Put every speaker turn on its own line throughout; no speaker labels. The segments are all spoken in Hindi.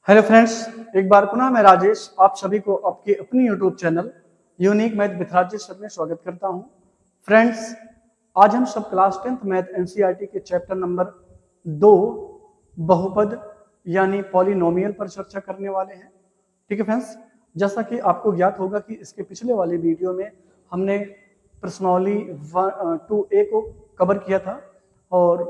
हेलो फ्रेंड्स, एक बार पुनः मैं राजेश आप सभी को आपके अपनी YouTube channel unique math with Rajesh sir में स्वागत करता हूं। फ्रेंड्स, आज हम सब क्लास 10th मैथ एनसीईआरटी के चैप्टर नंबर 2 बहुपद यानी पॉलिनोमियल पर चर्चा करने वाले हैं। ठीक है फ्रेंड्स, जैसा कि आपको ज्ञात होगा कि इसके पिछले वाले वीडियो में हमने प्रश्नावली 2A को कवर किया था और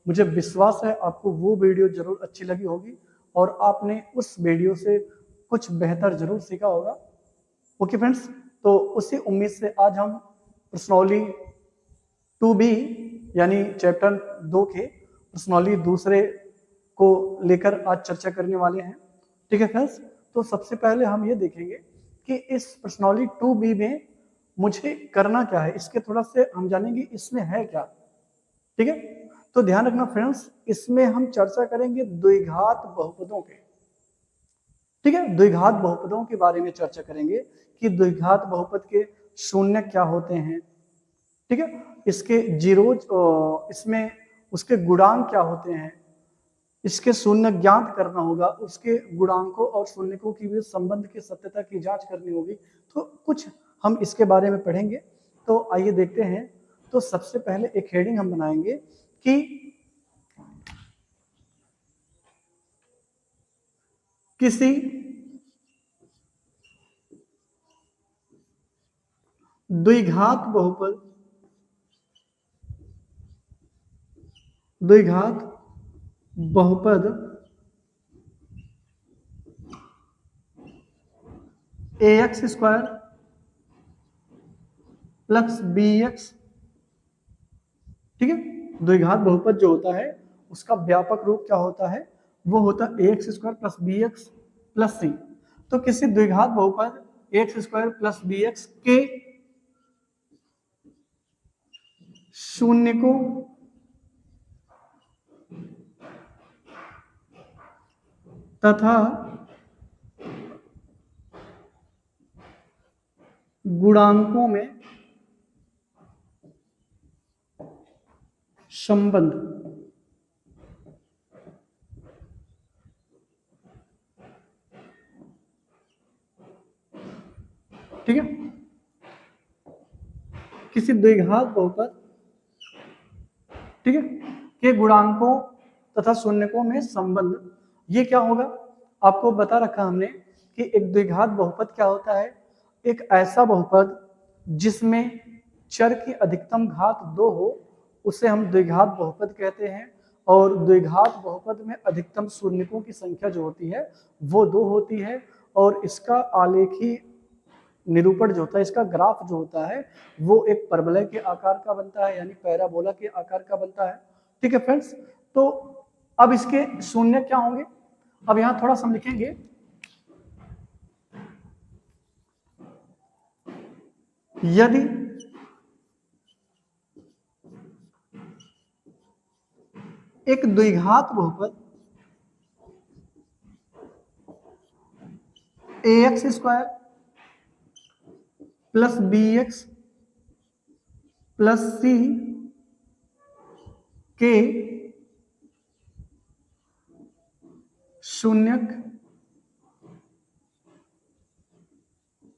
मुझे विश्वास है आपको वो वीडियो जरूर अच्छी लगी होगी और आपने उस वीडियो से कुछ बेहतर जरूर सीखा होगा। ओके फ्रेंड्स, तो उसी उम्मीद से आज हम प्रश्नावली 2B यानी चैप्टर 2 के प्रश्नावली दूसरे को लेकर आज चर्चा करने वाले हैं। ठीक है फ्रेंड्स, तो सबसे पहले हम ये देखेंगे कि इस प्रश्नावली 2B में मुझे करना क्या है, इसके थोड़ा से हम जानेंगे इसमें है क्या। ठीक है, तो ध्यान रखना फ्रेंड्स, इसमें हम चर्चा करेंगे द्विघात बहुपदों के। ठीक है, द्विघात बहुपदों के बारे में चर्चा करेंगे कि द्विघात बहुपद के शून्य क्या होते हैं। ठीक है, इसके जीरोज, इसमें उसके गुणांक क्या होते हैं, इसके शून्य ज्ञात करना होगा, उसके गुणांकों और शून्यकों की भी संबंध की सत्यता की जांच करनी होगी। तो कुछ हम इसके बारे में पढ़ेंगे। तो आइए देखते हैं। तो सबसे पहले एक हेडिंग हम बनाएंगे कि किसी द्विघात बहुपद ax स्क्वायर प्लस bx, ठीक है, द्विघात बहुपद जो होता है उसका व्यापक रूप क्या होता है, वो होता है ax square plus bx plus c। तो किसी द्विघात बहुपद ax स्क्वायर प्लस bx के शून्य को तथा गुणांकों में संबंध, ठीक है, किसी द्विघात बहुपद, ठीक है, के गुणांकों तथा शून्यकों में संबंध। ये क्या होगा, आपको बता रखा हमने कि एक द्विघात बहुपद क्या होता है, एक ऐसा बहुपद जिसमें चर की अधिकतम घात 2 हो, उसे हम द्विघात बहुपद कहते हैं। और द्विघात बहुपद में अधिकतम शून्यकों की संख्या जो होती है वो 2 होती है और इसका आलेखी निरूपण जो होता है, इसका ग्राफ जो होता है वो एक परवलय के आकार का बनता है, यानी पैराबोला के आकार का बनता है। ठीक है फ्रेंड्स, तो अब इसके शून्य क्या होंगे, अब यहां थोड़ा सा हम लिखेंगे यदि एक द्विघात बहुपद ax square plus bx plus c के शून्यक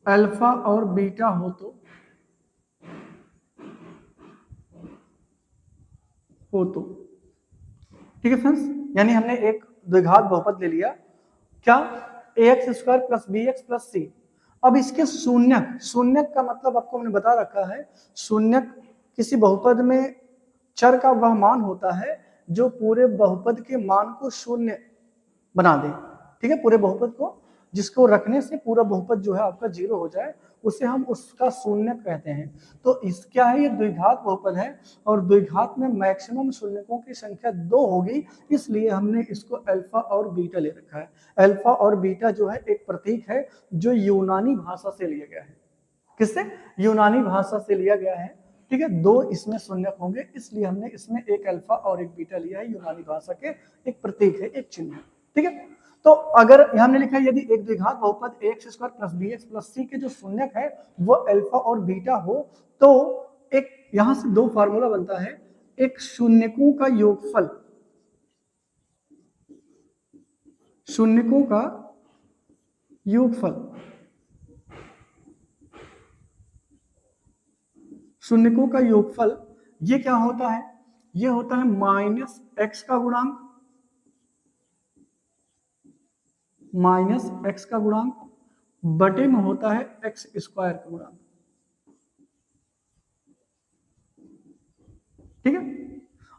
अल्फा और बीटा हो तो ठीक है फ्रेंड्स, यानी हमने एक द्विघात बहुपद ले लिया क्या, ax square plus bx plus c। अब इसके शून्यक, शून्यक का मतलब आपको हमने बता रखा है, शून्यक किसी बहुपद में चर का वह मान होता है जो पूरे बहुपद के मान को शून्य बना दे। ठीक है, पूरे बहुपद को जिसको रखने से पूरा बहुपद जो है आपका 0 हो जाए, उसे हम उसका शून्य कहते हैं। तो इस क्या है, ये द्विघात बहुपद है और द्विघात में मैक्सिमम शून्यकों की संख्या 2 होगी, इसलिए हमने इसको अल्फा और बीटा ले रखा है। अल्फा और बीटा जो है एक प्रतीक है जो यूनानी भाषा से लिया गया है। किससे, यूनानी भाषा से लिया गया है। ठीक है, 2 इसमें शून्यक होंगे, इसलिए हमने इसमें एक अल्फा और एक बीटा लिया है, यूनानी भाषा के एक प्रतीक है, एक चिन्ह है। ठीक है, तो अगर यहां हमने लिखा है यदि एक द्विघात बहुपद ax square plus bx plus c के जो शून्यक है वो अल्फा और बीटा हो, तो एक यहां से 2 फार्मूला बनता है, एक शून्यकों का योगफल शून्यकों का योगफल, शून्यकों का योगफल ये क्या होता है? ये होता है माइनस एक्स का गुणांक, माइनस एक्स का गुणांक बटे में होता है एक्स स्क्वायर का गुणांक। ठीक है।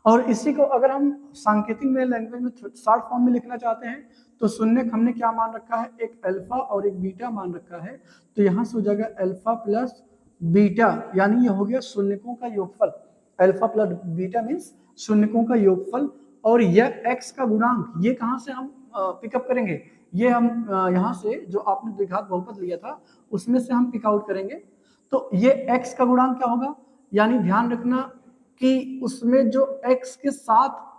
और इसी को अगर हम सांकेतिक में लैंग्वेज में शॉर्ट फॉर्म में लिखना चाहते हैं तो शून्य हमने क्या मान रखा है? एक अल्फा और एक बीटा मान रखा है। तो यहां से हो जाएगा अल्फा प्लस बीटा, यानी ये हो गया शून्यकों का योगफल। अल्फा प्लस बीटा मीन्स शून्यकों का योगफल। और यह एक्स का गुणांक, ये कहां से हम पिकअप करेंगे? ये हम यहाँ से जो आपने द्विघात बहुपद लिया था उसमें से हम पिक आउट करेंगे। तो ये एक्स का गुणांक क्या होगा? यानी ध्यान रखना कि उसमें जो x के साथ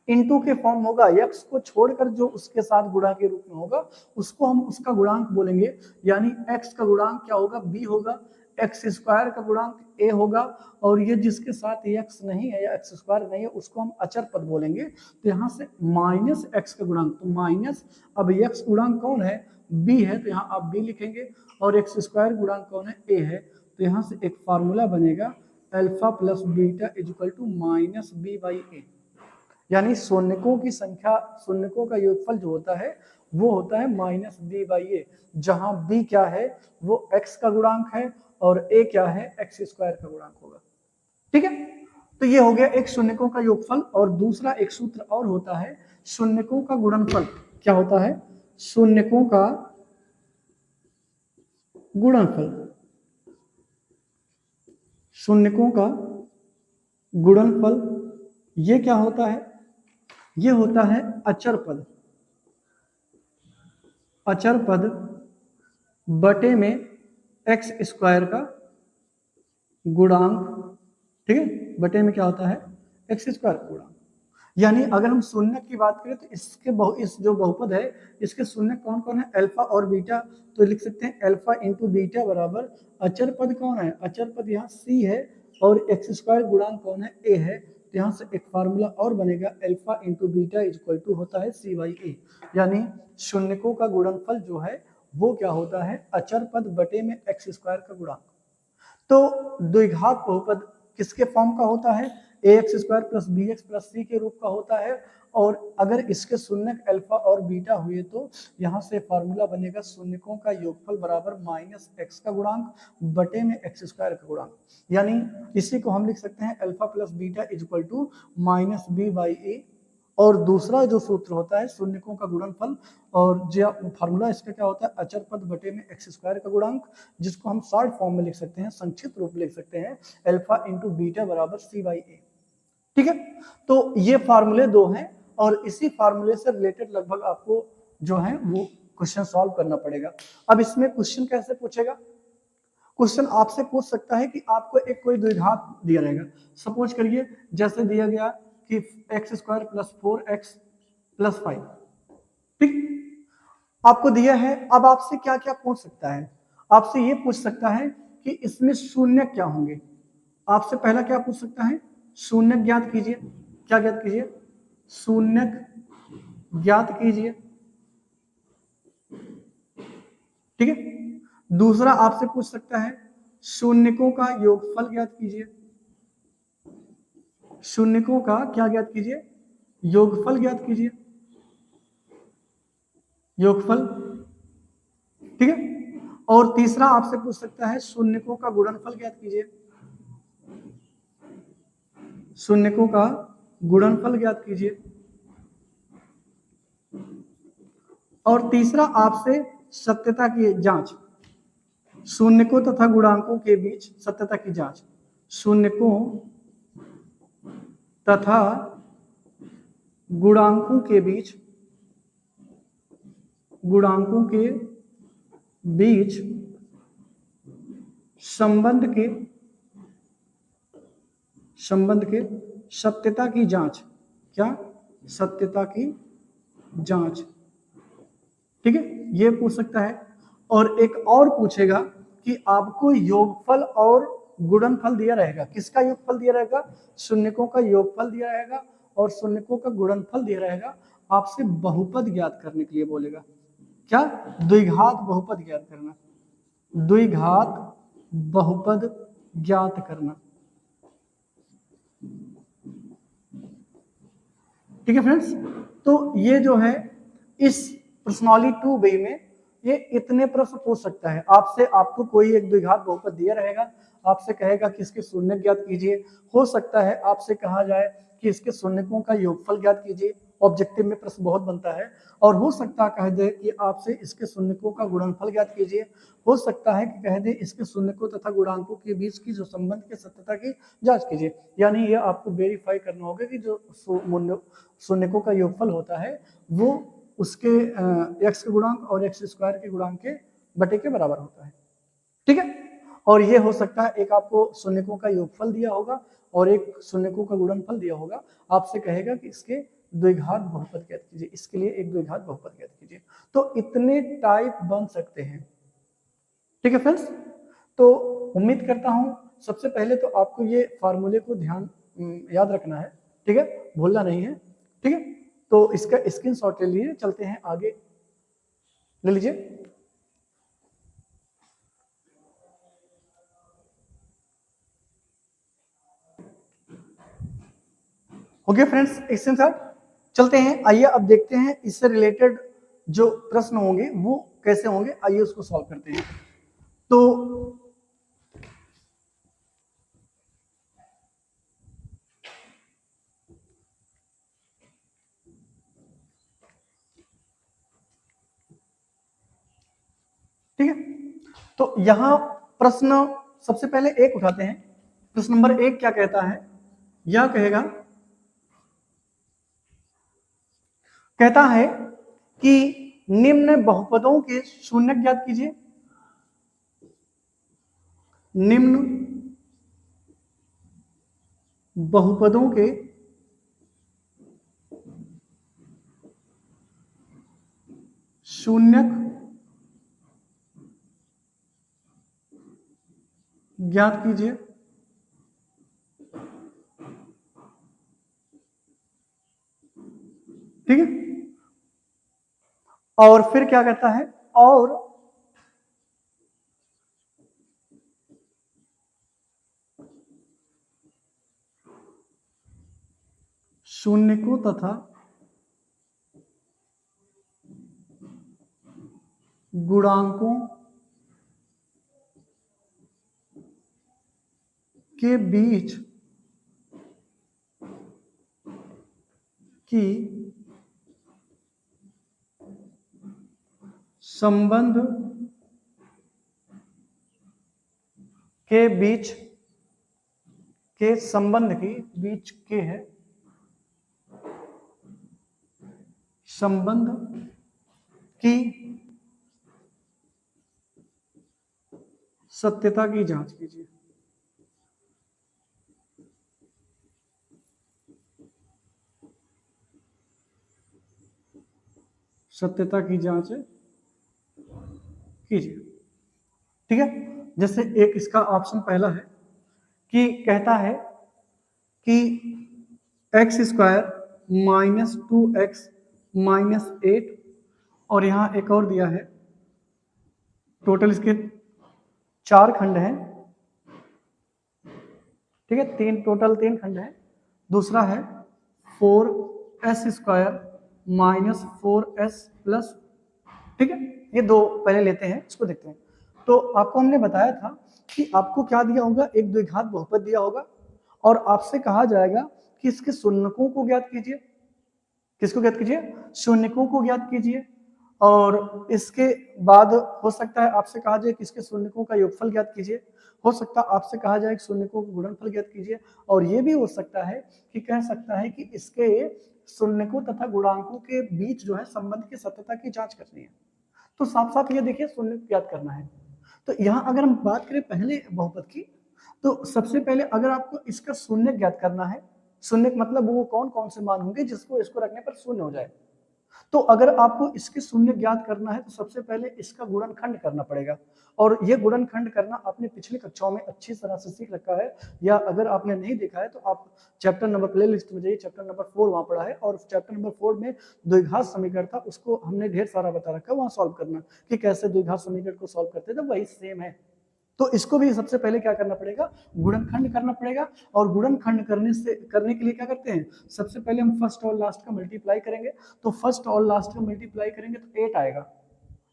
इनटू के फॉर्म होगा, x को छोड़कर जो उसके साथ गुणा के रूप में होगा उसको हम उसका गुणांक बोलेंगे। यानी x का गुणांक क्या होगा? b होगा। एक्स स्क्वायर का गुणांक a होगा। और ये जिसके साथ x नहीं है या एक्स स्क्वायर नहीं है उसको हम अचर पद बोलेंगे। तो यहाँ से माइनस एक्स का गुणांक, तो माइनस, अब x गुणांक कौन है? b है, तो यहाँ आप b लिखेंगे। और एक्स स्क्वायर गुणांक कौन है? a है। तो यहाँ से एक फार्मूला बनेगा alpha plus beta is equal to minus B by A. यानी शून्यकों की संख्या, शून्यकों का योगफल जो होता है वो होता है माइनस बी बाई ए, जहां बी क्या है? वो एक्स का गुणांक है और ए क्या है? एक्स स्क्वायर का गुणांक होगा। ठीक है। तो ये हो गया एक शून्यकों का योगफल। और दूसरा एक सूत्र और होता है शून्यकों का गुणनफल। क्या होता है? शून्यकों का गुणनफल, शून्यकों का गुणनफल ये क्या होता है? ये होता है अचर पद, अचर पद बटे में एक्स स्क्वायर का गुणांक। ठीक है, बटे में क्या होता है? एक्स स्क्वायर का गुणांक। यानी अगर हम शून्य की बात करें तो इसके इस जो बहुपद है इसके शून्य कौन कौन है? अल्फा और बीटा। तो लिख सकते हैं अल्फा इंटू बीटा बराबर अचर पद कौन है? अचर पद यहाँ सी है और एक्स स्क्वायर गुणांक कौन है? ए है। तो यहाँ से एक फार्मूला और बनेगा alpha into beta is equal to होता है सी बाई ए। यानी शून्यकों का गुणनफल जो है वो क्या होता है? अचर पद बटे में एक्स स्क्वायर का गुणांक। तो द्विघात बहुपद किसके फॉर्म का होता है? A X square plus B X plus C के रूप का होता है। और अगर इसके शून्यक अल्फा और बीटा हुए तो यहाँ से फार्मूला बनेगा शून्यकों का योगफल बराबर माइनस एक्स का गुणांक बटे में एक्स स्क्वायर का गुणांक। यानी इसी को हम लिख सकते हैं alpha plus beta is equal to minus B by A. और दूसरा जो सूत्र होता है शून्यकों का गुणनफल, और जो फार्मूला इसका क्या होता है? अचर पद बटे में एक्स स्क्वायर का गुणांक, जिसको हम शॉर्ट फॉर्म में लिख सकते हैं, संक्षिप्त रूप लिख सकते हैं अल्फा इंटू बीटा बराबर सी बाई ए। ठीक है। तो ये फार्मूले दो हैं और इसी फार्मूले से रिलेटेड लगभग आपको जो है वो क्वेश्चन सॉल्व करना पड़ेगा। अब इसमें क्वेश्चन कैसे पूछेगा? क्वेश्चन आपसे पूछ सकता है कि आपको एक कोई द्विघात दिया रहेगा। सपोज करिए जैसे दिया गया कि x square plus 4x plus 5। ठीक, आपको दिया है। अब आपसे क्या क्या पूछ सकता है? आपसे ये पूछ सकता है कि इसमें शून्य क्या होंगे। आपसे पहला क्या पूछ सकता है? शून्य ज्ञात कीजिए। क्या ज्ञात कीजिए? शून्य ज्ञात कीजिए। ठीक है। दूसरा आपसे पूछ सकता है शून्यकों का योगफल ज्ञात कीजिए। शून्यकों का क्या ज्ञात कीजिए? योगफल ज्ञात कीजिए। योगफल। ठीक है। और तीसरा आपसे पूछ सकता है शून्यकों का गुणनफल ज्ञात कीजिए। शून्यकों का गुणनफल ज्ञात कीजिए। और तीसरा आपसे सत्यता की जांच, शून्यकों तथा गुणांकों के बीच सत्यता की जांच। शून्यकों तथा गुणांकों के बीच, गुणांकों के बीच संबंध के सत्यता की जांच। क्या? सत्यता की जांच। ठीक है, ये पूछ सकता है। और एक और पूछेगा कि आपको योगफल और गुणनफल दिया रहेगा। किसका योगफल दिया रहेगा? शून्यकों का योगफल दिया रहेगा और शून्यकों का गुणनफल दिया रहेगा। आपसे बहुपद ज्ञात करने के लिए बोलेगा। क्या? द्विघात बहुपद ज्ञात करना, द्विघात बहुपद ज्ञात करना। ठीक है फ्रेंड्स, तो ये जो है इस प्रश्नावली 2B में ये इतने प्रश्न पूछ सकता है आपसे। आपको कोई एक द्विघात बहुपद दिया रहेगा, आपसे कहेगा कि इसके शून्य ज्ञात कीजिए। हो सकता है आपसे कहा जाए कि इसके शून्यकों का योगफल ज्ञात कीजिए, ऑब्जेक्टिव में प्रश्न बहुत बनता है। और हो सकता है कह दे कि आपसे इसके शून्यकों का गुणनफल ज्ञात कीजिए। हो सकता है कि कह दे इसके शून्यकों तथा गुणांकों के बीच की जो संबंध की सत्यता की जांच कीजिए। यानी ये आपको वेरीफाई करना होगा कि जो शून्यकों का योगफल होता है वो उसके एक्स के गुणांक और एक्स स्क्वायर के गुणांक के बटे के बराबर होता है। ठीक है, और ये हो सकता है एक आपको शून्यकों का योगफल दिया होगा और एक शून्यकों का गुणनफल दिया होगा। आपसे कहेगा कि इसके द्विघात बहुपद ज्ञात कीजिए, इसके लिए एक द्विघात बहुपद ज्ञात कीजिए। तो इतने टाइप बन सकते हैं। ठीक है फ्रेंड्स, तो उम्मीद करता हूं सबसे पहले तो आपको ये फार्मूले को ध्यान याद रखना है। ठीक है, भूलना नहीं है। ठीक है, तो इसका स्क्रीनशॉट ले लीजिए, चलते हैं आगे, ले लीजिए। ओके फ्रेंड्स, इसके साथ चलते हैं। आइए अब देखते हैं इससे रिलेटेड जो प्रश्न होंगे वो कैसे होंगे। आइए उसको सॉल्व करते हैं। तो ठीक है, तो यहां प्रश्न सबसे पहले एक उठाते हैं। प्रश्न नंबर 1 क्या कहता है? यह कहेगा, कहता है कि निम्न बहुपदों के शून्य ज्ञात कीजिए। निम्न बहुपदों के शून्यक ज्ञात कीजिए। ठीक है, और फिर क्या कहता है? और शून्यकों तथा गुणांकों के बीच की संबंध के बीच के संबंध की बीच के है संबंध की सत्यता की जांच कीजिए। सत्यता की जांच कीजिए। ठीक है, जैसे एक इसका ऑप्शन पहला है कि कहता है कि x square minus 2x minus 8, और यहां एक और दिया है, टोटल इसके 4 खंड हैं। ठीक है, टोटल 3 खंड है। दूसरा है 4s square minus 4s plus. ठीक है, ये दो पहले लेते हैं, इसको देखते हैं। तो आपको हमने बताया था कि आपको क्या दिया होगा, एक द्विघात बहुपद दिया होगा और आपसे कहा जाएगा कि इसके शून्यकों को ज्ञात कीजिए। किसको ज्ञात कीजिए? शून्यकों को ज्ञात कीजिए। और इसके बाद हो सकता है आपसे कहा जाए कि इसके शून्यकों का योगफल ज्ञात कीजिए। हो सकता है आपसे कहा जाए कि शून्यकों का गुणनफल ज्ञात कीजिए। और ये भी हो सकता है कि कह सकता है कि इसके शून्यकों तथा गुणांकों के बीच जो है संबंध की सत्यता की जांच करनी है। तो साफ साफ ये देखिए शून्य ज्ञात करना है। तो यहाँ अगर हम बात करें पहले बहुपद की, तो सबसे पहले अगर आपको इसका शून्य ज्ञात करना है, शून्य मतलब वो कौन कौन से मान होंगे जिसको इसको रखने पर शून्य हो जाए। तो अगर आपको इसके शून्य ज्ञात करना है तो सबसे पहले इसका गुणनखंड करना पड़ेगा, और ये गुणनखंड करना आपने पिछली कक्षाओं में अच्छी तरह से सीख रखा है, या अगर आपने नहीं देखा है तो आप चैप्टर नंबर प्ले लिस्ट में जाइए, चैप्टर नंबर 4 वहां पढ़ा है, और चैप्टर नंबर 4 में द्विघात समीकरण था, उसको हमने ढेर सारा बता रखा है, वहां सॉल्व करना कि कैसे द्विघात समीकरण को सॉल्व करते थे, वही सेम है। तो इसको भी सबसे पहले क्या करना पड़ेगा, गुणनखंड करना पड़ेगा, और गुणनखंड करने के लिए क्या करते हैं, सबसे पहले हम फर्स्ट और लास्ट का मल्टीप्लाई करेंगे, तो फर्स्ट और लास्ट का मल्टीप्लाई करेंगे तो 8 आएगा,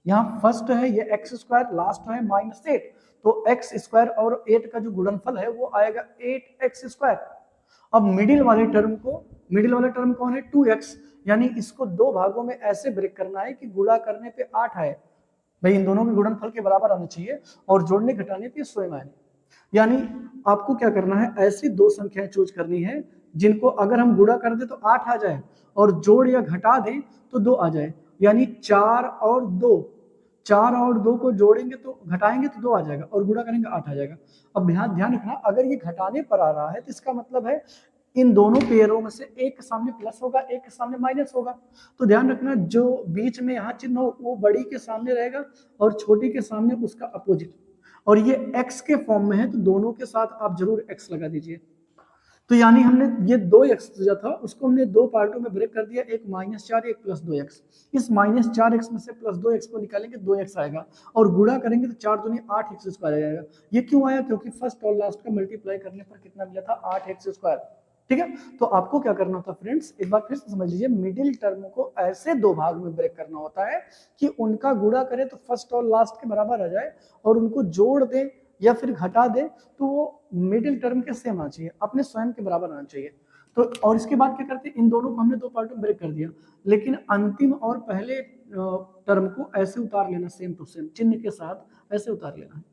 यहाँ फर्स्ट है ये एक्स स्क्वायर, लास्ट है -8, तो एक्स स्क्वायर और 8 का जो गुणनफल है वो आएगा 8x स्क्वायर। अब मिडिल वाले टर्म कौन है, 2x, यानी इसको दो भागों में ऐसे ब्रेक करना है कि गुणा करने पे 8 आए, भाई इन दोनों के गुणनफल के बराबर आना चाहिए, और जोड़ने घटाने पे स्वयं आए, यानी आपको क्या करना है, ऐसी दो संख्याएं चूज करनी है जिनको अगर हम गुणा कर दे तो 8 आ जाए, और जोड़ या घटा दें तो 2 आ जाए, यानी 4 और 2 को जोड़ेंगे तो घटाएंगे तो 2 आ जाएगा, और गुणा करेंगे 8 आ जाएगा। अब ध्यान रखना, अगर ये घटाने पर आ रहा है तो इसका मतलब है इन दोनों पेयरों में से एक के सामने प्लस होगा, एक के सामने माइनस होगा, तो ध्यान रखना जो बीच में यहाँ चिन्ह हो वो बड़ी के सामने रहेगा और छोटी के सामने उसका अपोजिट, और ये x के फॉर्म में है तो दोनों के साथ आप जरूर x लगा दीजिए। तो यानी हमने ये 2x जो था उसको हमने दो पार्टों में ब्रेक कर दिया, एक -4 एक +2x, इस -4x में से +2x को निकालेंगे 2x आएगा, और गुणा करेंगे तो 4 दूनी 8x स्क्वायर आएगा। ये क्यों आया, क्योंकि फर्स्ट और लास्ट का मल्टीप्लाई करने पर कितना मिला था, 8x स्क्वायर। ठीक है, तो आपको क्या करना होता है फ्रेंड्स, एक बार फिर से समझ लीजिए, मिडिल टर्म को ऐसे दो भाग में ब्रेक करना होता है कि उनका गुणा करें तो फर्स्ट और लास्ट के बराबर आ जाए, और उनको जोड़ दें या फिर घटा दे तो वो मिडिल टर्म के सेम आना चाहिए, अपने स्वयं के बराबर आना चाहिए। तो और इसके बाद क्या करते हैं, इन दोनों को हमने दो पार्टों में ब्रेक कर दिया, लेकिन अंतिम और पहले टर्म को ऐसे उतार लेना, सेम टू सेम चिन्ह के साथ ऐसे उतार लेना है।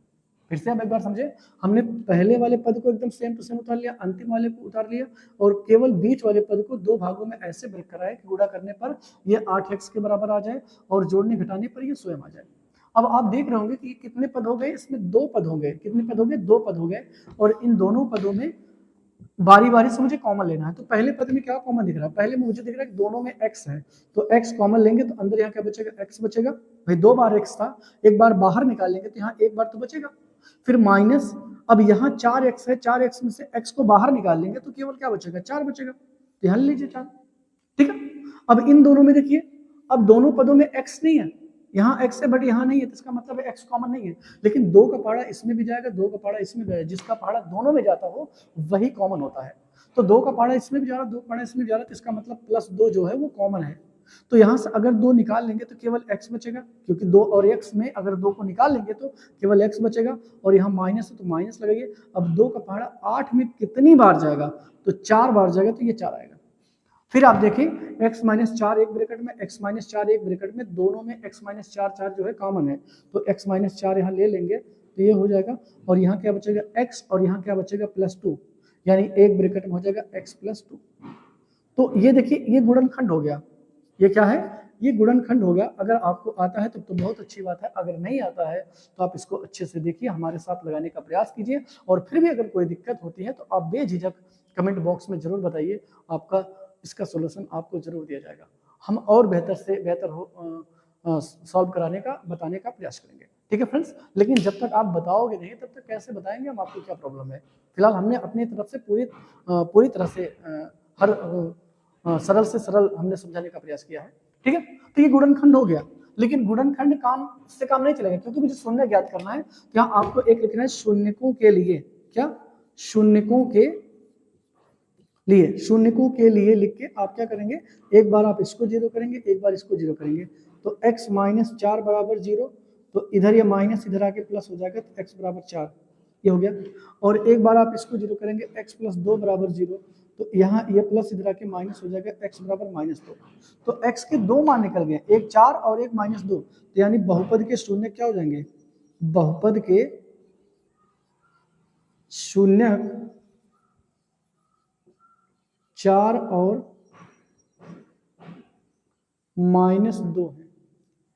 फिर से आप एक बार समझे, हमने पहले वाले पद को एकदम सेम टू सेम उतार लिया, अंतिम वाले को उतार लिया, और केवल बीच वाले पद को दो भागों में ऐसे ब्रेक करा है कि गुणा करने पर ये 8x के बराबर आ जाए, और जोड़ने घटाने पर ये स्वयं आ जाए। अब आप देख रहे होंगे कि कितने पद हो गए, इसमें दो पद हो गए, कितने पद हो गए, दो पद हो गए, और इन दोनों पदों में बारी बारी से मुझे कॉमन लेना है। तो पहले पद में क्या कॉमन दिख रहा है, पहले मुझे दिख रहा है कि दोनों में x है, तो x कॉमन लेंगे तो अंदर यहाँ क्या बचेगा, x बचेगा, भाई दो बार x था, एक बार बाहर निकाल लेंगे तो यहाँ एक बार तो बचेगा, फिर माइनस, अब यहाँ 4x है, 4x में से x को बाहर निकाल लेंगे तो केवल क्या बचेगा, 4 बचेगा, तो यहाँ लीजिए 4। ठीक है, अब इन दोनों में देखिए, अब दोनों पदों में x नहीं है, यहाँ x है बट यहाँ नहीं है, तो इसका मतलब है x कॉमन नहीं है, लेकिन दो का पहाड़ा इसमें भी जाएगा, दो का पहाड़ा इसमें भी जाएगा, जिसका पहाड़ा दोनों में जाता हो वही कॉमन होता है। तो दो का पहाड़ा इसमें भी जा रहा, दो पहाड़ा इसमें भी जा रहा, तो इसका मतलब +2 जो है वो कॉमन है। तो यहाँ से अगर दो निकाल लेंगे तो केवल x बचेगा, क्योंकि दो और x में अगर दो को निकाल लेंगे तो केवल x बचेगा, और यहाँ माइनस है तो माइनस लगेगी। अब दो का पहाड़ा 8 में कितनी बार जाएगा, तो 4 बार जाएगा, तो ये 4 आएगा। फिर आप देखिए x - 4 एक ब्रैकेट में, x - 4 एक ब्रैकेट में, दोनों में x - 4 जो है कॉमन है, तो x - 4 यहाँ ले लेंगे तो ये हो जाएगा, और यहाँ क्या बचेगा x, और यहाँ क्या बचेगा +2, यानी एक ब्रैकेट में हो जाएगा x +2। तो ये देखिए ये गुणनखंड हो गया, ये क्या है, ये गुणनखंड हो गया। अगर आपको आता है तो बहुत अच्छी बात है, अगर नहीं आता है तो आप इसको अच्छे से देखिए, हमारे साथ लगाने का प्रयास कीजिए, और फिर भी अगर कोई दिक्कत होती है तो आप बेझिझक कमेंट बॉक्स में जरूर बताइए, आपका इसका सोल्यूशन आपको जरूर दिया जाएगा, हम और बेहतर से बेहतर हो सॉल्व कराने का बताने का प्रयास करेंगे। ठीक है फ्रेंड्स, लेकिन जब तक आप बताओगे नहीं तब तक कैसे बताएंगे हम आपको क्या प्रॉब्लम है। फिलहाल हमने अपनी तरफ से पूरी तरह से हर सरल से सरल हमने समझाने का प्रयास किया है। ठीक है, तो ये गुणनखंड हो गया, लेकिन गुणनखंड से काम नहीं चलेगा, क्योंकि मुझे शून्य ज्ञात करना है। यहाँ आपको एक लिखना है शून्यकों के लिए, क्या, शून्यकों के लिए, शून्यकों के लिए लिख के आप क्या करेंगे, एक बार आप इसको जीरो करेंगे, एक बार इसको जीरो करेंगे, तो x - 4 बराबर 0, तो इधर ये माइनस इधर आके प्लस हो जाएगा, तो x बराबर 4, ये हो गया। और एक बार आप इसको जीरो करेंगे, x + 2 बराबर 0, तो यहाँ ये प्लस इधर आके माइनस हो जाएगा, x बराबर -2। तो x के दो मान निकल गए, एक 4 और एक -2, तो यानी बहुपद के शून्य क्या हो जाएंगे, बहुपद के शून्य 4 और -2 है।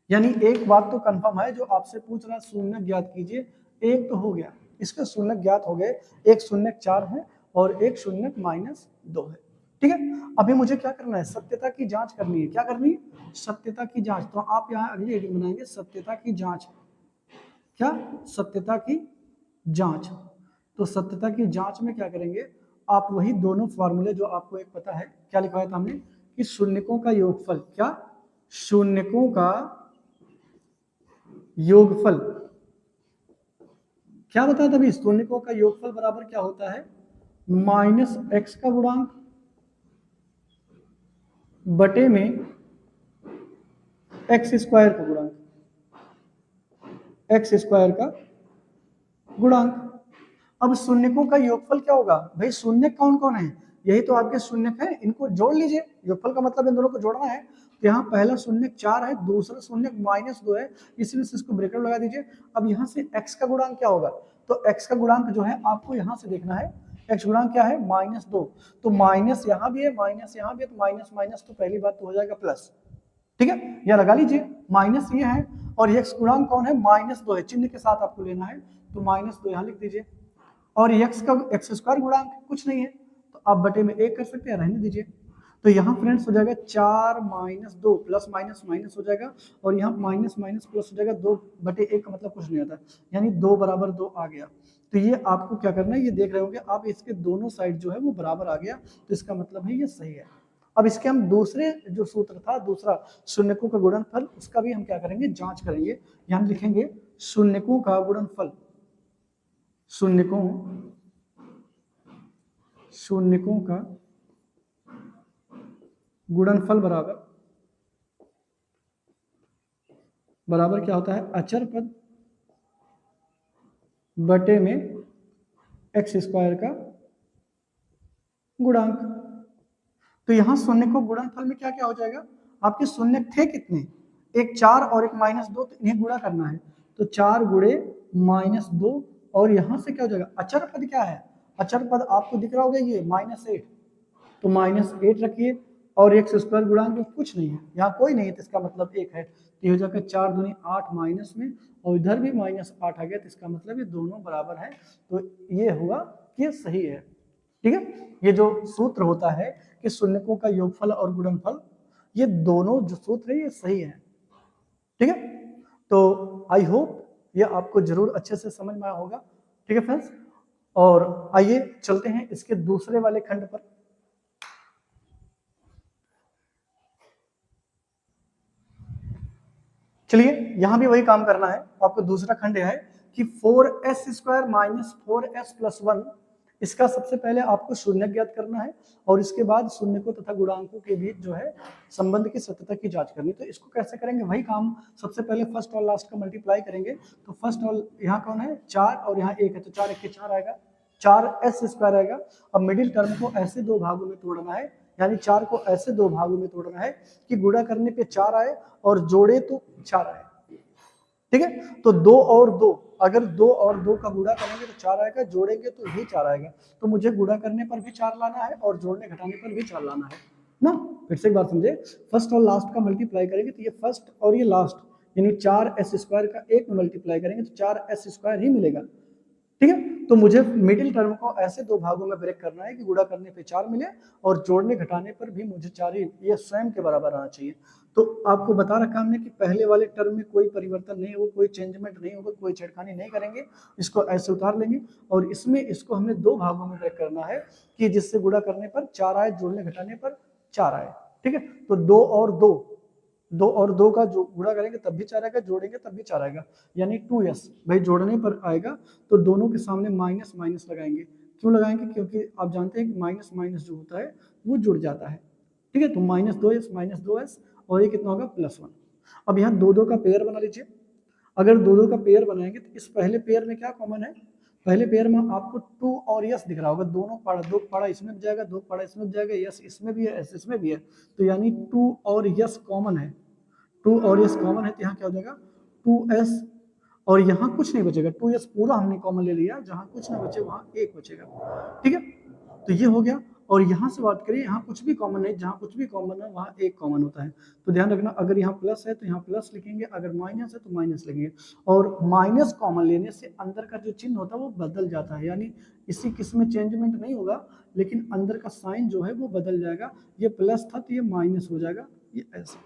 यानी एक बात तो कंफर्म है, जो आपसे पूछ रहा शून्य ज्ञात कीजिए, एक तो हो गया, इसके शून्य ज्ञात हो गए, एक शून्य 4 है और एक शून्य -2 है। ठीक है, अभी मुझे क्या करना है, सत्यता की जांच करनी है। क्या करनी है, सत्यता की जांच। तो आप यहाँ अगली हेडिंग बनाएंगे सत्यता की जांच। क्या, सत्यता की जांच। तो सत्यता की जांच में क्या करेंगे, आप वही दोनों फॉर्मूले जो आपको एक पता है, क्या लिखवाया था हमने कि शून्यकों का योगफल, क्या, शून्यकों का योगफल। क्या बताया था अभी, शून्यकों का योगफल बराबर क्या होता है, माइनस एक्स का गुणांक बटे में एक्स स्क्वायर का गुणांक, एक्स स्क्वायर का गुणांक। अब शून्यकों का योगफल क्या होगा भाई, शून्य कौन कौन है, यही तो आपके शून्यक है, इनको जोड़ लीजिए। योगफल का मतलब इन दोनों को जोड़ना है। तो यहाँ पहला शून्यक 4 है, दूसरा शून्यक -2 है, इसलिए इसको ब्रैकेट लगा दीजिए। अब यहाँ से x का गुणांक क्या होगा, तो x का गुणांक जो है आपको यहाँ से देखना है, x गुणांक क्या है, -2। तो माइनस यहाँ भी है, माइनस यहाँ भी है, तो माइनस माइनस तो पहली बात तो हो जाएगा प्लस। ठीक है, यह लगा लीजिए, माइनस ये है और x गुणांक कौन है, -2 है, चिन्ह के साथ आपको लेना है, तो -2 यहाँ लिख दीजिए। और x का एक्स स्क्वायर गुणांक कुछ नहीं है, तो आप बटे में 1 कर सकते हैं, रहने दीजिए। तो यहाँ फ्रेंड्स हो जाएगा 4 - 2 प्लस माइनस माइनस हो जाएगा, और यहाँ माइनस माइनस प्लस हो जाएगा, 2 बटे 1 का मतलब कुछ नहीं होता, यानी 2 बराबर 2 आ गया। तो ये आपको क्या करना है, ये देख रहे होंगे आप, इसके दोनों साइड जो है वो बराबर आ गया, तो इसका मतलब है ये सही है। अब इसके हम दूसरे जो सूत्र था, दूसरा शून्यकों का गुणनफल, उसका भी हम क्या करेंगे, जांच करेंगे। यहाँ लिखेंगे शून्यकों का गुणनफल, शून्यकों का गुणनफल बराबर क्या होता है, अचर पद बटे में एक्स स्क्वायर का गुणांक। तो यहां शून्य को गुणनफल में क्या क्या हो जाएगा, आपके शून्य थे कितने, एक 4 और एक -2, तो इन्हें गुणा करना है। तो 4 गुणे -2, और यहां से क्या हो जाएगा, अचर पद क्या है, अचर पद आपको दिख रहा होगा ये -8, तो -8 रखिए, और एक्स स्क्वायर गुणांक में कुछ नहीं है, यहाँ कोई नहीं है, तो इसका मतलब 1 है। तो ये हो जाएगा 4 दूनी 8 माइनस में, और इधर भी -8 आ गया, तो इसका मतलब ये दोनों बराबर है। तो ये हुआ कि सही है। ठीक है, ये जो सूत्र होता है कि शून्यकों का योगफल और गुणनफल, ये दोनों जो सूत्र है ये सही है। ठीक है, तो आई होप ये आपको जरूर अच्छे से समझ में आया होगा। ठीक है फ्रेंड्स, और आइए चलते हैं इसके दूसरे वाले खंड पर। चलिए, यहां भी वही काम करना है, आपको दूसरा खंड है कि 4s square minus 4s plus 1, इसका सबसे पहले आपको शून्य ज्ञात करना है, और इसके बाद शून्यकों तथा गुणांकों के बीच जो है संबंध की सत्यता की जांच करनी। तो इसको कैसे करेंगे, वही काम, सबसे पहले फर्स्ट और लास्ट का मल्टीप्लाई करेंगे। तो फर्स्ट और यहाँ कौन है, 4, और यहाँ 1 है, तो 4 1 4 आएगा, 4s स्क्वायर आएगा। अब मिडिल टर्म को ऐसे दो भागों में तोड़ना है, यानी 4 को ऐसे दो भागों में तोड़ना है कि गुणा करने पे 4 आए और जोड़े तो 4 आए। ठीक है, तो 2 और 2, अगर 2 और 2 का गुणा करेंगे तो 4 आएगा, जोड़ेंगे तो भी 4 आएगा। तो मुझे गुणा करने पर भी 4 लाना है और जोड़ने घटाने पर भी 4 लाना है ना। फिर से एक बार समझे, फर्स्ट और लास्ट का मल्टीप्लाई करेंगे तो ये फर्स्ट और ये लास्ट, यानी 4s स्क्वायर का एक में मल्टीप्लाई करेंगे तो 4s स्क्वायर ही मिलेगा। ठीक है, तो मुझे मिडिल टर्म को ऐसे दो भागों में ब्रेक करना है कि गुणा करने पे 4 मिले और जोड़ने घटाने पर भी मुझे 4 ही, ये स्वयं के बराबर आना चाहिए। तो आपको बता रखा हमने कि पहले वाले टर्म में कोई परिवर्तन नहीं होगा, कोई चेंजमेंट नहीं होगा, कोई छेड़खानी नहीं करेंगे, इसको ऐसे उतार लेंगे, और इसमें इसको हमने दो भागों में ब्रेक करना है कि जिससे गुणा करने पर 4 आए, जोड़ने घटाने पर 4 आए। ठीक है, तो 2 और 2 का जो गुणा करेंगे तब भी 4 आएगा, जोड़ेंगे तब भी 4 आएगा, यानी 2s। भाई जोड़ने पर आएगा तो दोनों के सामने माइनस माइनस लगाएंगे। क्यों लगाएंगे, क्योंकि आप जानते हैं कि माइनस माइनस जो होता है वो जुड़ जाता है। ठीक है, तो -2s और ये कितना होगा, +1। अब यहाँ 2 का पेयर बना लीजिए। अगर 2 का पेयर बनाएंगे तो इस पहले पेयर में क्या कॉमन है, पहले पेयर में आपको 2 और यस दिख रहा होगा, दोनों पढ़ा, 2 पढ़ा इसमें भी जाएगा, 2 पढ़ा इसमें भी जाएगा, यस इसमें भी है, एस इसमें भी है, तो यानी 2 और यस कॉमन है, 2 और यस कॉमन है, तो यहाँ क्या हो जाएगा 2s, और यहाँ कुछ नहीं बचेगा, 2s पूरा हमने कॉमन ले लिया, जहाँ कुछ ना बचे वहाँ 1 बचेगा। ठीक है, तो ये हो गया। और यहाँ से बात करें, यहाँ कुछ भी कॉमन है, जहाँ कुछ भी कॉमन है वहाँ एक कॉमन होता है। तो ध्यान रखना, अगर यहाँ प्लस है तो यहाँ प्लस लिखेंगे, अगर माइनस है तो माइनस लिखेंगे। और माइनस कॉमन लेने से अंदर का जो चिन्ह होता है वो बदल जाता है, यानी इसी किस में चेंजमेंट नहीं होगा, लेकिन अंदर का साइन जो है वो बदल जाएगा। ये प्लस था तो ये माइनस हो जाएगा, ये ऐसे।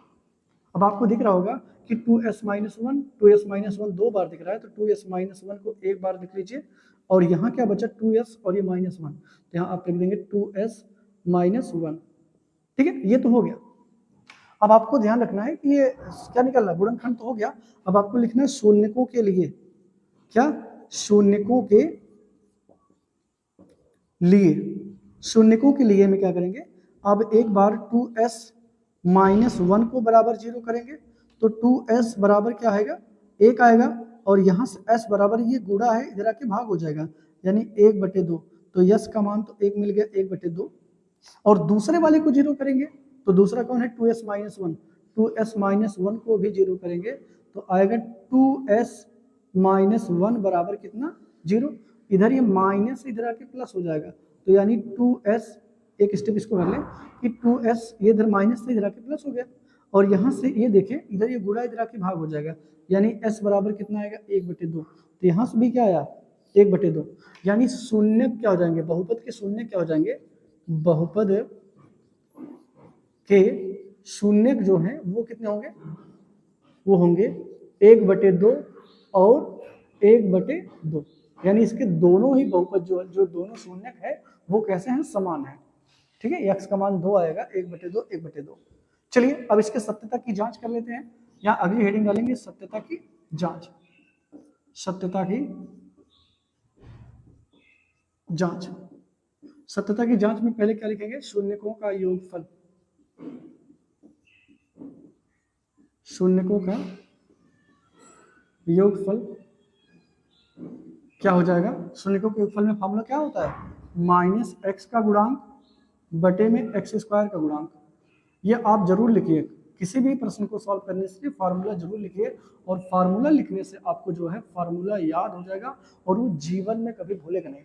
अब आपको दिख रहा होगा कि 2s minus one, 2s minus one 2 बार दिख रहा है, तो 2s माइनस वन को एक बार लिख लीजिए। और यहाँ क्या बचा, 2s और ये माइनस वन, तो यहाँ आप लिख देंगे 2s माइनस वन। ठीक है, ये तो हो गया। अब आपको ध्यान रखना है कि ये क्या निकल रहा है, गुणनखंड तो हो गया। अब आपको लिखना है शून्यकों के लिए, क्या, शून्यकों के लिए, शून्यकों के लिए में क्या करेंगे, अब एक बार 2s माइनस वन को बराबर 0 करेंगे, तो 2s बराबर क्या आएगा, 1 आएगा। और यहाँ से s बराबर ये गुणा है, इधर आके भाग हो जाएगा, यानी 1/2। तो यस का मान तो 1 मिल गया, 1/2। और दूसरे वाले को 0 करेंगे, तो दूसरा कौन है, 2s minus one, 2s minus one को भी 0 करेंगे, तो आएगा 2s माइनस वन बराबर कितना, 0। इधर ये माइनस इधर आके प्लस हो जाएगा, तो यानी 2s, एक स्टेप इसको कर लें कि 2s ये इधर माइनस से इधर आके प्लस हो गया। और यहाँ से ये देखें, इधर ये गुणा इधर आके भाग हो जाएगा, यानी s बराबर कितना आएगा, 1/2। तो यहाँ से भी क्या आया, 1/2। यानी शून्य क्या हो जाएंगे, बहुपद के शून्य क्या हो जाएंगे, बहुपद के शून्य जो हैं वो कितने होंगे, वो होंगे 1/2 और 1/2। यानी इसके दोनों ही बहुपद जो दोनों शून्य है वो कैसे हैं, समान है। ठीक है, x का मान 2 आएगा, 1/2 1/2। चलिए अब इसके सत्यता की जांच कर लेते हैं। यहाँ अगली हेडिंग डालेंगे सत्यता की जांच, सत्यता की जांच। सत्यता की जांच में पहले क्या लिखेंगे, शून्यकों का योगफल, शून्यकों का योगफल क्या हो जाएगा, शून्यकों के योगफल में फॉर्मूला क्या होता है, माइनस एक्स का गुणांक बटे में एक्स स्क्वायर का गुणांक। ये आप जरूर लिखिए, किसी भी प्रश्न को सॉल्व करने से फार्मूला जरूर लिखिए, और फार्मूला लिखने से आपको जो है फार्मूला याद हो जाएगा और वो जीवन में कभी भूलेगा नहीं।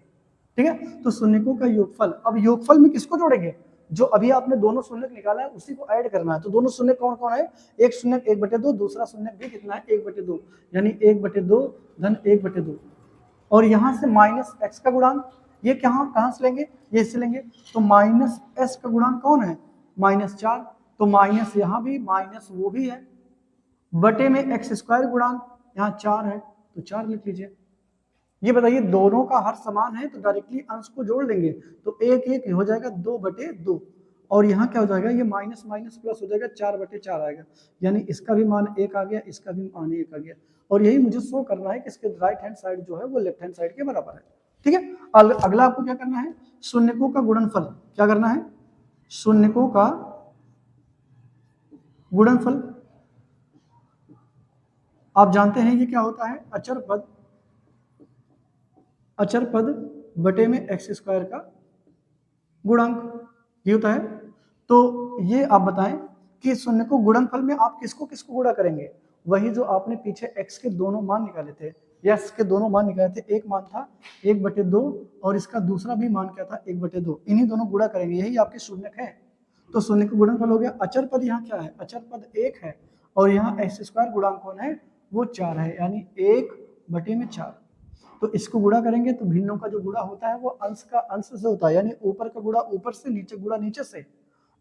ठीक है, तो शून्यकों का योगफल, अब योगफल में किसको जोड़ेंगे, जो अभी आपने दोनों शून्य निकाला है उसी को ऐड करना है। तो दोनों शून्य कौन कौन है, एक शून्य 1/2, दूसरा शून्य भी कितना है, 1/2, यानी 1/2 धन 1/2। और यहाँ से माइनस एक्स का गुणांक, ये कहाँ से लेंगे, ये से लेंगे, तो माइनस एस का गुणांक कौन है, -4, तो माइनस यहाँ भी माइनस वो भी है, बटे में एक्स स्क्वायर गुणांक, यहाँ 4 है तो 4 लिख लीजिए। ये बताइए दोनों का हर समान है तो डायरेक्टली अंश को जोड़ लेंगे, तो 1 हो जाएगा 2/2। और यहाँ क्या हो जाएगा, ये माइनस माइनस प्लस हो जाएगा, 4/4 आएगा, यानी इसका भी मान 1 आ गया, इसका भी मान 1 आ गया। और यही मुझे शो करना है कि इसके राइट हैंड साइड जो है वो लेफ्ट हैंड साइड के बराबर है। ठीक है, अगला आपको क्या करना है, शून्यकों का गुणनफल, क्या करना है, शून्यकों का गुणनफल। आप जानते हैं ये क्या होता है, अचर पद, अचर पद बटे में एक्स स्क्वायर का गुणांक, ये होता है। तो ये आप बताएं कि शून्य को गुणनफल में आप किसको किसको गुणा करेंगे, वही जो आपने पीछे x के दोनों मान निकाले थे, x के दोनों मान निकाले थे, एक मान था 1/2 और इसका दूसरा भी मान क्या था, 1/2, इन्हीं दोनों गुणा करेंगे, यही आपके शून्यक है। तो शून्य का गुणनफल हो गया। अचर पद यहाँ क्या है, अचर पद 1 है, और यहाँ एक्स स्क्वायर गुणांक कौन है, वो 4 है, यानी 1/4। तो इसको गुणा करेंगे तो भिन्नों का जो गुणा होता है वो अंश का अंश से होता है, यानी ऊपर का गुणा ऊपर से, नीचे गुणा नीचे से।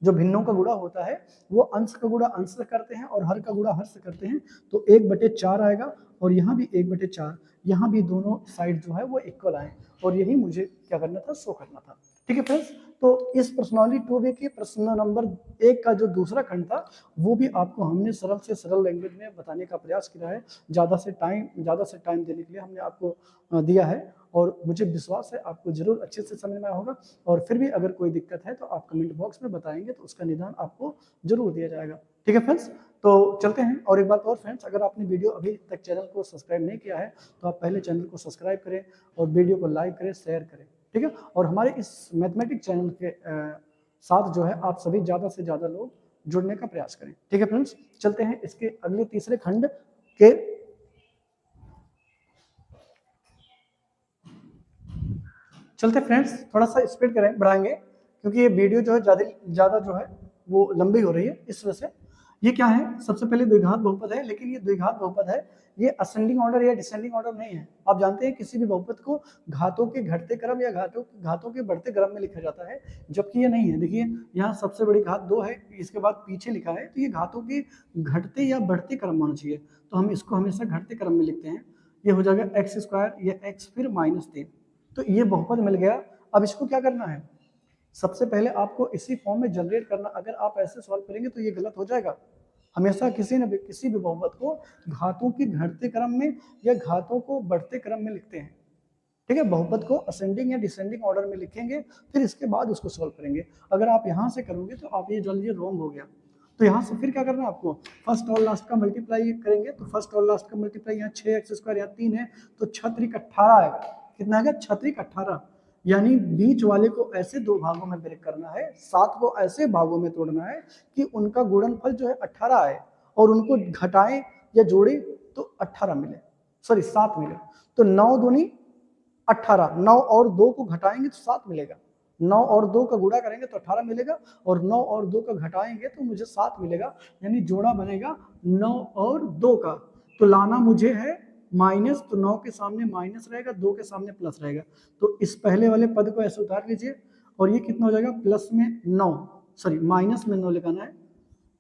जो भिन्नों का गुणा होता है वो अंश का गुणा अंश से करते हैं और हर का गुणा हर से करते हैं, तो 1/4 आएगा, और यहाँ भी 1/4, यहाँ भी दोनों साइड जो है वो इक्वल आए, और यही मुझे क्या करना था, शो करना था। ठीक है फ्रेंड्स, तो इस प्रश्नावली 2B के प्रश्न नंबर 1 का जो दूसरा खंड था वो भी आपको हमने सरल से सरल लैंग्वेज में बताने का प्रयास किया है। ज़्यादा से टाइम देने के लिए हमने आपको दिया है, और मुझे विश्वास है आपको जरूर अच्छे से समझ में आया होगा। और फिर भी अगर कोई दिक्कत है तो आप कमेंट बॉक्स में बताएंगे तो उसका निदान आपको जरूर दिया जाएगा। ठीक है फ्रेंड्स, तो चलते हैं। और एक बात और फ्रेंड्स, अगर आपने वीडियो अभी तक चैनल को सब्सक्राइब नहीं किया है तो आप पहले चैनल को सब्सक्राइब करें और वीडियो को लाइक करें, शेयर करें। ठीक है, और हमारे इस मैथमेटिक्स चैनल के साथ जो है आप सभी ज़्यादा से ज़्यादा लोग जुड़ने का प्रयास करें। ठीक है फ्रेंड्स, चलते हैं इसके अगले तीसरे खंड के चलते फ्रेंड्स, थोड़ा सा स्पीड करें, बढ़ाएंगे क्योंकि ये वीडियो जो है ज़्यादा जो है वो लंबी हो रही है, इस वजह से। ये क्या है, सबसे पहले द्विघात बहुपद है, लेकिन ये द्विघात बहुपद है, ये असेंडिंग ऑर्डर या डिसेंडिंग ऑर्डर नहीं है। आप जानते हैं किसी भी बहुपद को घातों के घटते क्रम या घातों के बढ़ते क्रम में लिखा जाता है, जबकि ये नहीं है। देखिए यहाँ सबसे बड़ी घात 2 है, इसके बाद पीछे लिखा है, तो ये घातों के घटते या बढ़ते क्रम होना चाहिए, तो हम इसको हमेशा घटते क्रम में लिखते हैं। ये हो जाएगा एक्स स्क्वायर, ये एक्स फिर -3, तो ये बहुपद मिल गया। अब इसको क्या करना है, सबसे पहले आपको इसी फॉर्म में जनरेट करना। अगर आप ऐसे सॉल्व करेंगे तो ये गलत हो जाएगा। हमेशा किसी भी बहुपद को घातों के घटते क्रम में या घातों को बढ़ते क्रम में लिखते हैं, ठीक है। बहुपद को असेंडिंग या डिसेंडिंग ऑर्डर में लिखेंगे, फिर इसके बाद उसको सॉल्व करेंगे। अगर आप यहाँ से करोगे तो आप ये जल्दी रॉन्ग हो गया। तो यहाँ से फिर क्या करना है आपको, फर्स्ट और लास्ट का मल्टीप्लाई करेंगे, तो फर्स्ट और लास्ट का मल्टीप्लाई, यहाँ 6x², यहाँ 3 है, तो 6×3=18 आएगा। कितना आएगा, 6×3=18, यानी बीच वाले को ऐसे दो भागों में ब्रेक करना है, 7 को ऐसे भागों में तोड़ना है कि उनका गुणनफल जो है 18 आए, और उनको घटाएं या जोड़े तो 18 मिले, सॉरी 7 मिले। तो 9 दूनी 18, 9 और 2 को घटाएंगे तो 7 मिलेगा, 9 और 2 का गुणा करेंगे तो 18 मिलेगा, और 9 और 2 का घटाएंगे तो मुझे 7 मिलेगा, यानी जोड़ा बनेगा 9 और 2 का। तो लाना मुझे है माइनस, तो 9 के सामने माइनस रहेगा, 2 के सामने प्लस रहेगा, तो इस पहले वाले पद को ऐसे उतार लीजिए, और ये कितना हो जाएगा, प्लस में 9, सॉरी माइनस में 9 लिखाना है,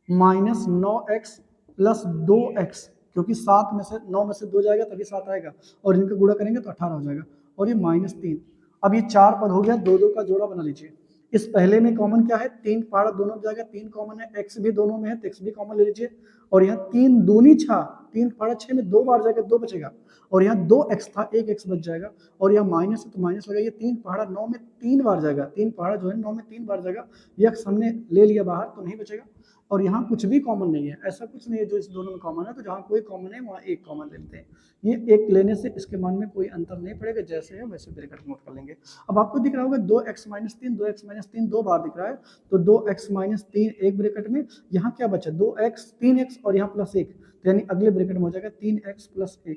-9x प्लस 2x, क्योंकि 7 में से 9 में से 2 जाएगा तभी 7 आएगा, और इनका गुणा करेंगे तो 18 हो जाएगा, और ये -3। अब ये 4 पद हो गया, 2 का जोड़ा बना लीजिए। इस पहले में कॉमन क्या है, 3 पहाड़ा दोनों में जाएगा, 3 कॉमन है, x भी दोनों में है तो x भी कॉमन ले लीजिए, और यहाँ 3 दूनी 6, 3 पहाड़ा 6 में 2 बार जाएगा, 2 बचेगा, और यहाँ 2x था, 1x बच जाएगा, और यहाँ माइनस है तो माइनस लगाइए, 3 पहाड़ा 9 में 3 बार जाएगा, 3 पहाड़ा जो है 9 में 3 बार जाएगा, x हमने ले लिया बाहर तो नहीं बचेगा, और यहाँ कुछ भी कॉमन नहीं है, ऐसा कुछ नहीं है जो इस दोनों में कॉमन है, तो जहाँ कोई कॉमन है वहाँ एक कॉमन लेते हैं। ये एक लेने से इसके मान में कोई अंतर नहीं पड़ेगा, जैसे है वैसे ब्रैकेट नोट कर लेंगे। अब आपको दिख रहा होगा 2x - 3, 2x - 3 2 बार दिख रहा है, तो 2x - 3 एक ब्रैकेट में, यहाँ क्या बचा 2x 3x और यहाँ +1, तो यानी अगले ब्रैकेट में हो जाएगा 3x + 1,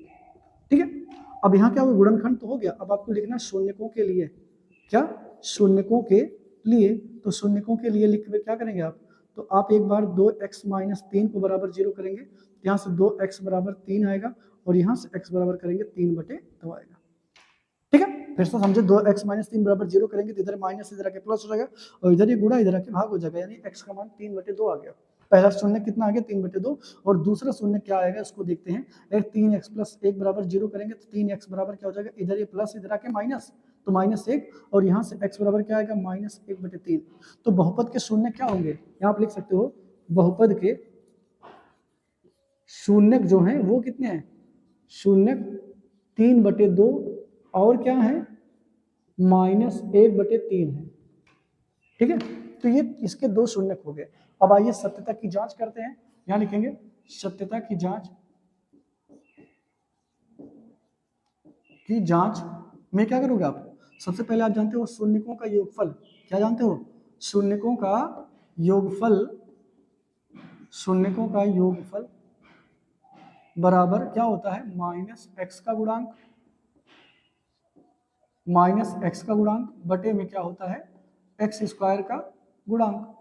ठीक है। अब यहाँ क्या होगा, गुणनखंड तो हो गया। अब आपको लिखना शून्यकों के लिए, क्या शून्यकों के लिए, तो शून्यकों के लिए लिख क्या करेंगे आप, तो आप एक बार 2x - 3 को बराबर 0 करेंगे, यहाँ से 2x बराबर 3 आएगा, और यहाँ से x बराबर करेंगे 3/2 आएगा, ठीक है। फिर से समझे, 2x - 3 बराबर 0 करेंगे तो इधर माइनस इधर आके प्लस हो जाएगा, और इधर ये गुणा इधर आके भाग हो जाएगा, यानी x का मान 3/2 आ गया। पहला शून्य कितना आ गया, 3/2, और दूसरा शून्य क्या आएगा इसको देखते हैं। 3x + 1 बराबर 0 करेंगे तो 3x बराबर क्या हो जाएगा, इधर ये प्लस इधर आके माइनस, तो -1, और यहाँ से x बराबर क्या आएगा, -1/3। तो बहुपद के शून्य क्या होंगे, यहाँ आप लिख सकते हो, बहुपद के शून्यक जो हैं वो कितने हैं, शून्यक 3/2, और क्या है -1/3 है, ठीक है। तो ये इसके 2 शून्यक हो गए। अब आइए सत्यता की जांच करते हैं, यहाँ लिखेंगे सत्यता की जांच में क्या करोगे आप, सबसे पहले आप जानते हो शून्यकों का योगफल, क्या जानते हो, शून्यकों का योगफल बराबर क्या होता है, -x का गुणांक बटे में क्या होता है, x² का गुणांक,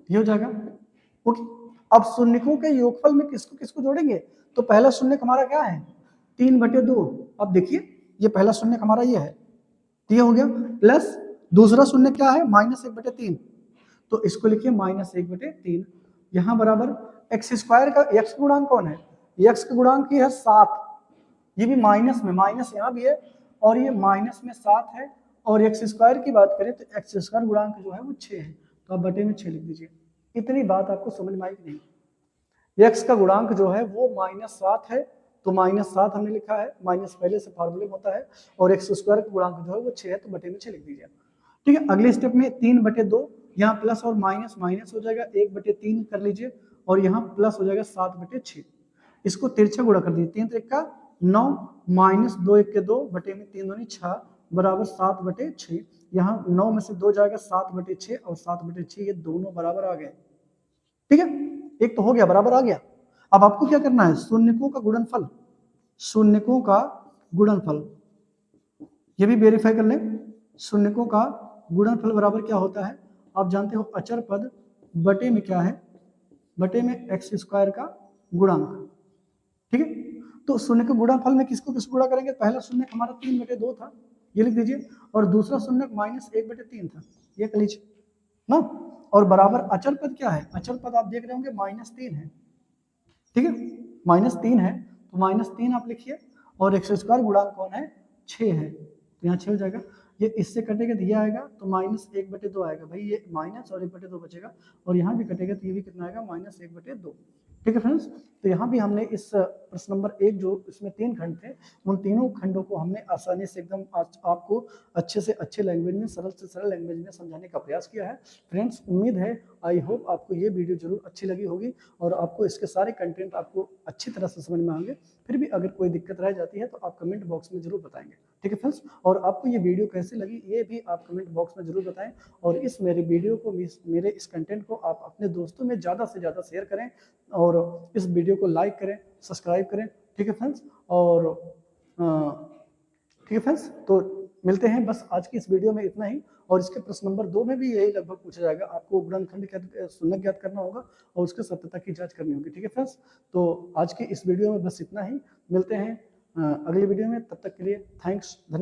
ये हो जाएगा, ओके। अब शून्यकों के योगफल में किसको किसको जोड़ेंगे, तो पहला शून्य हमारा क्या है, 3/2। अब देखिए ये पहला शून्य हमारा ये है, तो ये हो गया, प्लस दूसरा शून्य क्या है, -1/3, तो इसको लिखिए -1/3, यहाँ बराबर x² का x गुणांक कौन है, x का गुणांक ये है 7, ये भी माइनस में, माइनस यहाँ भी है, और ये माइनस में 7 है, और x² की बात करें तो x² गुणांक जो है वो 6 है, तो आप बटे में 6 लिख दीजिए। इतनी बात आपको समझ में आई कि नहीं, x का गुणांक जो है वो -7 है, तो -7 हमने लिखा है, माइनस पहले से फार्मूले में होता है, और x² का गुणांक जो है वो 6 है, तो बटे में 6 लिख दीजिए, ठीक है। अगले स्टेप में 3/2, यहाँ प्लस और माइनस माइनस हो जाएगा, 1/3 कर लीजिए, और यहाँ प्लस हो जाएगा 7/6, इसको तिरछा गुणा कर दीजिए, 3 × 9 -2 × 2 बटे में 3 दूनी 6 बराबर 7/6, यहाँ 9 में से 2 जाएगा, 7/6 और 7/6 ये दोनों बराबर आ गए, ठीक है। एक तो हो गया, बराबर आ गया। अब आपको क्या करना है, शून्यकों का गुणनफल, ये भी वेरीफाई कर लें, शून्यकों का गुणनफल बराबर क्या होता है, आप जानते हो अचर पद बटे में क्या है, बटे में एक्स स्क्वायर का गुणांक। ठीक है, तो शून्य के गुणनफल में किसको किसको गुणा करेंगे, पहला शून्य हमारा 3/2 था, ये लिख दीजिए, और दूसरा शून्य -1/3 था, ये कर लीजिए ना। और बराबर अचर पद क्या है, अचर पद आप देख रहे होंगे -3 है। ठीक है, -3 है, तो -3 आप लिखिए, और एक्स स्क्वायर गुणांक कौन है, 6 है, तो यहाँ 6 हो जाएगा। ये इससे कटेगा तो ये आएगा, तो -1/2 आएगा भाई, ये माइनस और 1/2 बचेगा, और यहाँ भी कटेगा तो ये भी कितना आएगा, -1/2। ठीक है फ्रेंड्स, तो यहाँ भी हमने इस प्रश्न नंबर 1 जो इसमें 3 खंड थे, उन तीनों खंडों को हमने आसानी से एकदम आपको अच्छे से अच्छे लैंग्वेज में, सरल से सरल लैंग्वेज में समझाने का प्रयास किया है। फ्रेंड्स, उम्मीद है, आई होप आपको ये वीडियो जरूर अच्छी लगी होगी और आपको इसके सारे कंटेंट आपको अच्छी तरह से समझ में आएंगे। फिर भी अगर कोई दिक्कत रह जाती है तो आप कमेंट बॉक्स में जरूर बताएंगे। ठीक है फ्रेंड्स, और आपको ये वीडियो कैसी लगी ये भी आप कमेंट बॉक्स में जरूर बताएं, और इस मेरे वीडियो को, मेरे इस कंटेंट को आप अपने दोस्तों में ज़्यादा से ज़्यादा शेयर करें, और इस वीडियो को लाइक करें, सब्सक्राइब करें। ठीक है फ्रेंड्स, और ठीक है फ्रेंड्स, तो मिलते हैं, बस आज की इस वीडियो में इतना ही। और इसके प्रश्न नंबर 2 में भी यही लगभग पूछा जाएगा, आपको गुणनखंड शून्य ज्ञात करना होगा और उसके सत्यता की जांच करनी होगी। ठीक है फ्रेंड्स, तो आज की इस वीडियो में बस इतना ही, मिलते हैं अगली वीडियो में, तब तक के लिए थैंक्स, धन्यवाद।